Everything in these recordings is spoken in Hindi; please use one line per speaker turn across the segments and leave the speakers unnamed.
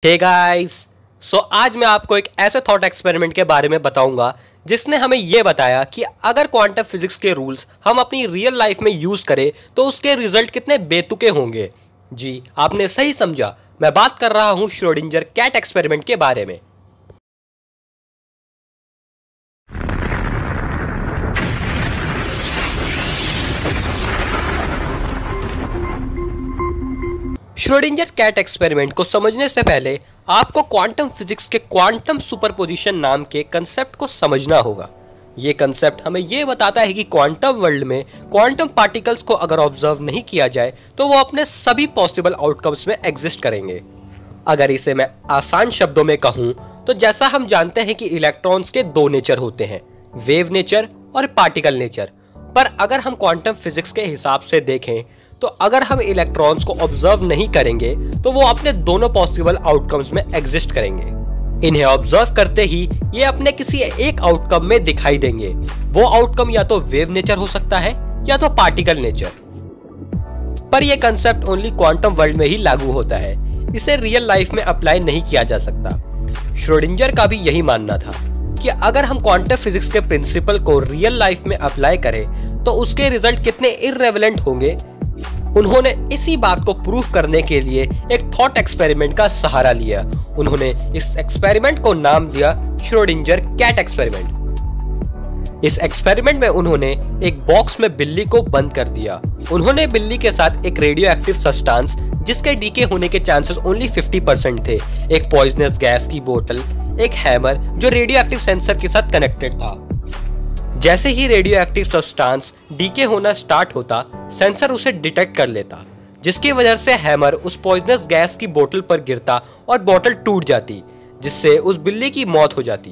हे गाइस, सो आज मैं आपको एक ऐसे थॉट एक्सपेरिमेंट के बारे में बताऊंगा जिसने हमें यह बताया कि अगर क्वांटम फिजिक्स के रूल्स हम अपनी रियल लाइफ में यूज करें तो उसके रिजल्ट कितने बेतुके होंगे। जी, आपने सही समझा, मैं बात कर रहा हूं श्रोडिंगर कैट एक्सपेरिमेंट के बारे में। श्रोडिंगर कैट एक्सपेरिमेंट को समझने से पहले आपको क्वांटम फिजिक्स के क्वांटम सुपरपोजिशन नाम के कंसेप्ट को समझना होगा। यह कंसेप्ट हमें यह बताता है कि क्वांटम वर्ल्ड में क्वांटम पार्टिकल्स को अगर ऑब्जर्व नहीं किया जाए तो वो अपने सभी पॉसिबल आउटकम्स में एग्जिस्ट करेंगे। अगर इसे मैं आसान शब्दों में कहूं तो जैसा हम जानते हैं कि इलेक्ट्रॉन्स के दो नेचर होते हैं, वेव नेचर और पार्टिकल नेचर। पर अगर हम क्वांटम फिजिक्स के हिसाब से देखें तो अगर हम इलेक्ट्रॉन्स को ऑब्जर्व नहीं करेंगे तो वो अपने दोनों पॉसिबल आउटकम्स में एग्जिस्ट करेंगे। इन्हें ऑब्जर्व करते ही ये अपने किसी एक आउटकम में दिखाई देंगे। वो आउटकम या तो वेव नेचर हो सकता है या तो पार्टिकल नेचर। पर यह कंसेप्ट ओनली क्वांटम वर्ल्ड में ही लागू होता है, इसे रियल लाइफ में अप्लाई नहीं किया जा सकता। श्रोडिंगर का भी यही मानना था कि अगर हम क्वांटम फिजिक्स के प्रिंसिपल को रियल लाइफ में अप्लाई करें तो उसके रिजल्ट कितने इररेलेवेंट होंगे। उन्होंने इसी बात को प्रूफ करने के लिए एक थॉट एक्सपेरिमेंट का सहारा लिया। उन्होंने इस एक्सपेरिमेंट को नाम दिया श्रोडिंगर कैट एक्सपेरिमेंट। इस एक्सपेरिमेंट में उन्होंने एक बॉक्स में बिल्ली को बंद कर दिया। उन्होंने बिल्ली के साथ एक रेडियो एक्टिव सब्सटेंस जिसके डीके होने के चांसेस ओनली 50% थे, एक पॉइजनस गैस की बोतल, एक हैमर जो रेडियो एक्टिव सेंसर के साथ कनेक्टेड था। जैसे ही रेडियो एक्टिव सब्सटेंस डीके होना स्टार्ट होता, सेंसर उसे डिटेक्ट कर लेता, जिसकी वजह से हैमर उस पॉइजनस गैस की बोतल पर गिरता और बोतल टूट जाती, जिससे उस बिल्ली की मौत हो जाती।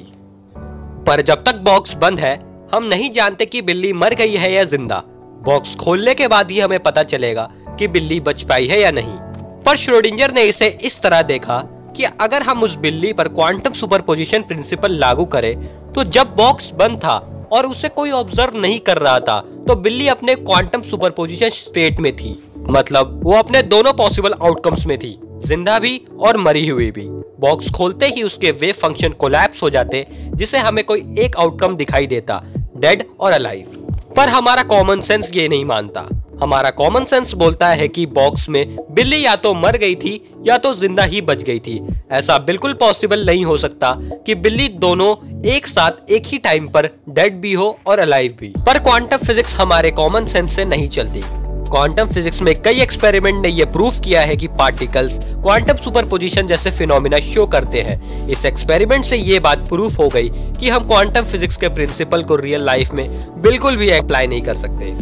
पर जब तक बॉक्स बंद है हम नहीं जानते कि बिल्ली मर गई है या जिंदा। बॉक्स खोलने के बाद ही हमें पता चलेगा कि बिल्ली बच पाई है या नहीं। पर श्रोडिंगर ने इसे इस तरह देखा कि अगर हम उस बिल्ली पर क्वांटम सुपरपोजिशन प्रिंसिपल लागू करें तो जब बॉक्स बंद था और उसे कोई ऑब्जर्व नहीं कर रहा था तो बिल्ली अपने क्वांटम सुपरपोजिशन स्टेट में थी, मतलब वो अपने दोनों पॉसिबल आउटकम्स में थी, जिंदा भी और मरी हुई भी। बॉक्स खोलते ही उसके वेव फंक्शन कोलैप्स हो जाते, जिसे हमें कोई एक आउटकम दिखाई देता, डेड और अलाइव। पर हमारा कॉमन सेंस ये नहीं मानता। हमारा कॉमन सेंस बोलता है कि बॉक्स में बिल्ली या तो मर गई थी या तो जिंदा ही बच गई थी। ऐसा बिल्कुल पॉसिबल नहीं हो सकता कि बिल्ली दोनों एक साथ एक ही टाइम पर डेड भी हो और अलाइव भी। पर क्वांटम फिजिक्स हमारे कॉमन सेंस से नहीं चलती। क्वांटम फिजिक्स में कई एक्सपेरिमेंट ने यह प्रूफ किया है कि पार्टिकल्स क्वांटम सुपरपोजिशन जैसे फिनोमिना शो करते हैं। इस एक्सपेरिमेंट से यह बात प्रूफ हो गई कि हम क्वांटम फिजिक्स के प्रिंसिपल को रियल लाइफ में बिल्कुल भी अप्लाई नहीं कर सकते।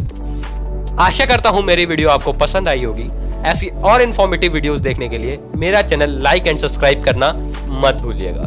आशा करता हूं मेरी वीडियो आपको पसंद आई होगी। ऐसी और इन्फॉर्मेटिव वीडियोस देखने के लिए मेरा चैनल लाइक एंड सब्सक्राइब करना मत भूलिएगा।